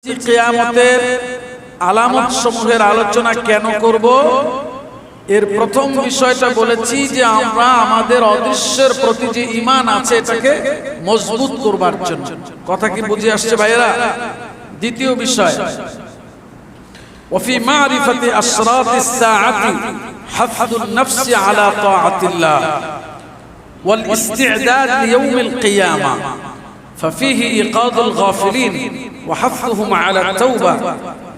কিয়ামতের আলামত সমূহের আলোচনা কেন করব? এর প্রথম বিষয়টা বলেছি যে আমরা আমাদের অদৃশ্যের প্রতি যে ঈমান আছে এটাকে মজবুত করবার জন্য। কথা কি বুঝে আসছে ভাইয়েরা? দ্বিতীয় বিষয়, ওয়াফি মারিফাতি আশরাতিস সাআতি হাফযুন নাফসি আলা তাআতিল্লাহ ওয়াল ইসতি'দাদ লিয়াউমিল কিয়ামা ففيه إيقاظ الغافلين وحثهم على التوبة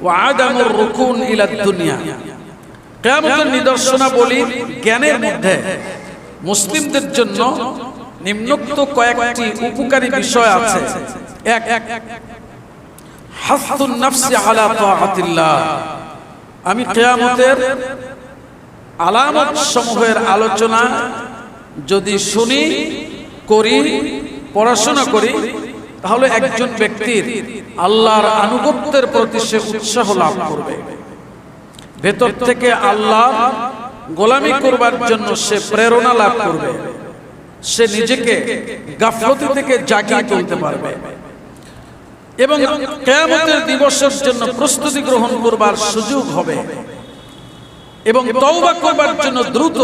وعدم الركون إلى الدنيا। কিয়ামতের নিদর্শনাবলী জ্ঞানের মধ্যে মুসলিমদের জন্য নিম্নোক্ত কয়েকটি উপকারী বিষয় আছে। এক, হাসতুন নাফসি আলা তাআতিল্লাহ। আমি কিয়ামতের আলামত সমূহের আলোচনা যদি শুনি, করি, পড়াশোনা করি, তাহলে একজন ব্যক্তির আল্লাহর আনুগত্যের প্রতি সে উৎসাহ লাভ করবে। ভেতর থেকে আল্লাহ গোলামি করবার জন্য সে প্রেরণা লাভ করবে। সে নিজেকে গাফলতি থেকে জাগিয়ে তুলতে পারবে এবং কিয়ামতের দিবসের জন্য প্রস্তুতি গ্রহণ করবার সুযোগ হবে এবং তওবা করবার জন্য দ্রুত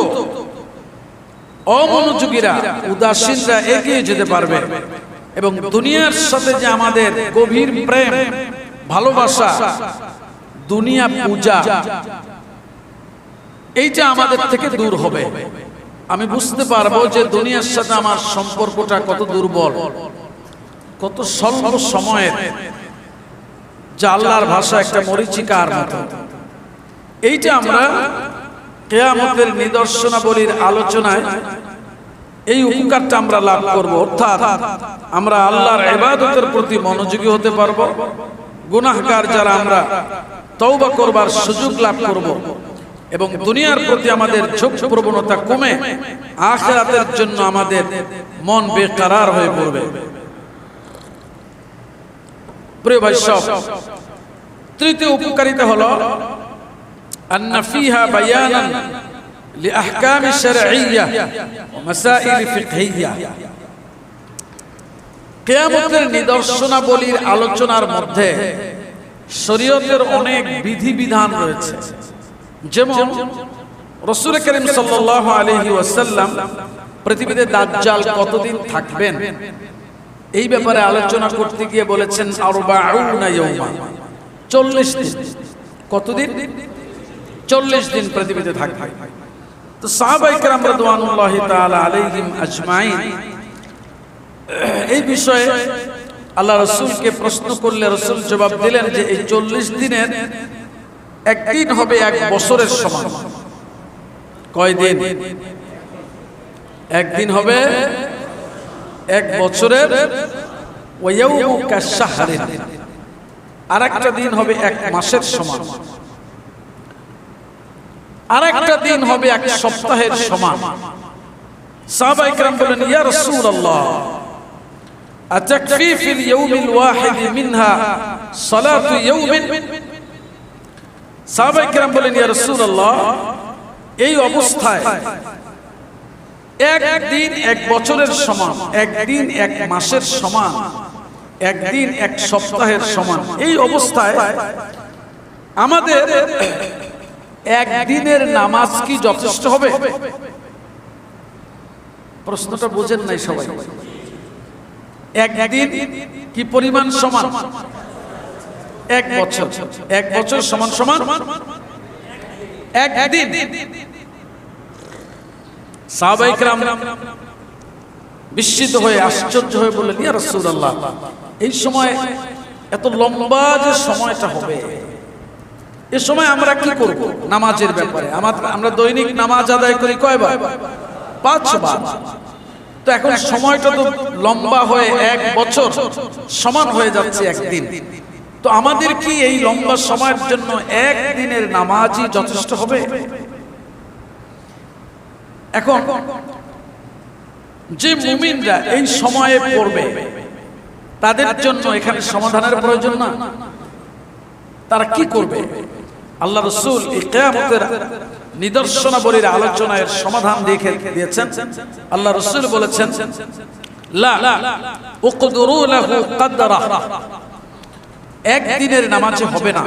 অমনোযোগীরা, উদাসীনরা এগিয়ে যেতে পারবে এবং দুনিয়ার সাথে যে আমাদের গভীর প্রেম, ভালোবাসা, দুনিয়া পূজা, এইটা আমাদের থেকে দূর হবে। আমি বুঝতে পারবো যে দুনিয়ার সাথে আমার সম্পর্কটা কত দুর্বল, কত স্বল্প সময়ের, যা আল্লাহর ভাষা একটা মরীচিকার মতো। এইটা আমরা কিয়ামতের নিদর্শনাবলীর আলোচনায় এই উপকারটা আমরা লাভ করব। অর্থাৎ আমরা আল্লাহর ইবাদতের প্রতি মনোযোগী হতে পারবো। গুনাহগার যারা আমরা তওবা করবার সুযোগ লাভ করব এবং দুনিয়ার প্রতি আমাদের ঝোঁক প্রবণতা কমে আখিরাতের জন্য আমাদের মন বেকরার হয়ে পড়বে। প্রিয় ভাই সব, তৃতীয় উপকারিতা হলো أن فيها بيانا لأحكام شرعية ومسائل فقهية। কিয়ামতের নিদর্শনাবলীর আলোচনার মধ্যে শরীয়তের অনেক বিধিবিধান রয়েছে। যেমন রাসূল করিম সাল্লাল্লাহু আলাইহি ওয়াসাল্লাম পৃথিবীতে দাজ্জাল কতদিন থাকবেন এই ব্যাপারে আলোচনা করতে গিয়ে বলেছেন 40 ইয়াওমা, 40 দিন। কতদিন? 40 দিন পৃথিবীতে থাকবে। তো সাহাবায়ে কেরাম রাদিয়াল্লাহু তাআলা আলাইহিম আজমাইন এই বিষয়ে আল্লাহ রাসূলকে প্রশ্ন করলে রাসূল জবাব দিলেন যে এই 40 দিনের একদিন হবে 1 বছরের সমান। কয় দিন? একদিন হবে 1 বছরের। ওয়া ইয়াউমু কাশাহরিন, আরেকটা দিন হবে 1 মাসের সমান। আরেকটা দিন হবে 1 সপ্তাহের সমান। সাহাবায়ে কেরাম বলেন, ইয়া রাসূলুল্লাহ আতাকফি ফিল ইয়াউমিল ওয়াহিদ মিনহা সালাতু ইয়াউমিন। সাহাবায়ে কেরাম বলেন, ইয়া রাসূলুল্লাহ এই অবস্থায় একদিন 1 বছরের সমান, একদিন 1 মাসের সমান, একদিন 1 সপ্তাহের সমান, এই অবস্থায় আমাদের একদিনের নামাজ কি যথেষ্ট হবে? প্রশ্নটা বুঝেন নাই সবাই। একদিন কি পরিমাণ সমান? 1 বছর। 1 বছর সমান সমান একদিন। সাহাবায়ে কেরাম বিস্মিত হয়ে, আশ্চর্য হয়ে বললেন, ইয়া রাসূলুল্লাহ এই সময় এত লম্বা যে সময়টা হবে, এ সময় আমরা কি করব? নামাজের ব্যাপারে আমরা দৈনিক নামাজ আদায় করি কয়বার? 5 বার। তো এখন সময়টা তো লম্বা হয়ে 1 বছর সমান হয়ে যাচ্ছে একদিন। তো আমাদের কি এই লম্বা সময়ের জন্য একদিনের নামাজই যথেষ্ট হবে? এখন যে মুমিনরা এই সময়ে পড়বে তাদের জন্য এখানে সমাধানের প্রয়োজন না? তারা কি করবে? আল্লাহ রাসূল এই কিয়ামতের নিদর্শনাবলীর আলোচনার সমাধান দিয়েছেন। আল্লাহ রাসূল বলেছেন, লা উকদুরু লাহু কদরা, একদিনের নামাজে হবে না।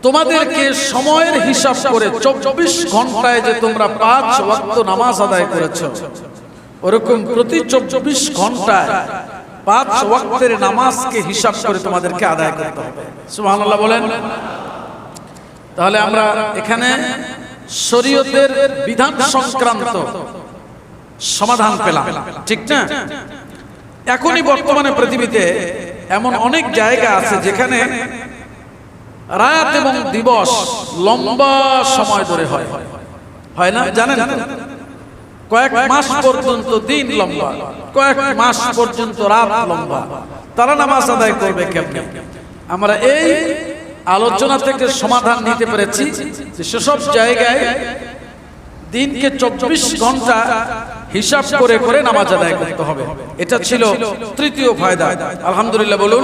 তোমাদেরকে সময়ের হিসাব করে 24 ঘন্টায় যে তোমরা 5 ওয়াক্ত নামাজ আদায় করেছো, ওরকম প্রতি 24 ঘন্টায় 5 ওয়াক্তের নামাজকে হিসাব করে তোমাদেরকে আদায় করতে হবে। সুবহানাল্লাহ বলেন। তাহলে আমরা এখানে শরীয়তের বিধান সংক্রান্ত সমাধান পেলাম, ঠিক না? এখনই বর্তমানে পৃথিবীতে এমন অনেক জায়গা আছে যেখানে রাত এবং দিবস লম্বা সময় ধরে হয় না, জানেন? কয়েক মাস পর্যন্ত দিন লম্বা, কয়েক মাস পর্যন্ত রাত লম্বা। তারা নামাজ আদায় করবে কেমনে? আমরা এই আলোচনা থেকে সমাধান নিতে পেরেছি যে সেসব জায়গায় দিনকে 24 ঘন্টা হিসাব করে করে নামাজ আদায় করতে হবে। এটা ছিল তৃতীয় ফায়দা। আলহামদুলিল্লাহ বলুন।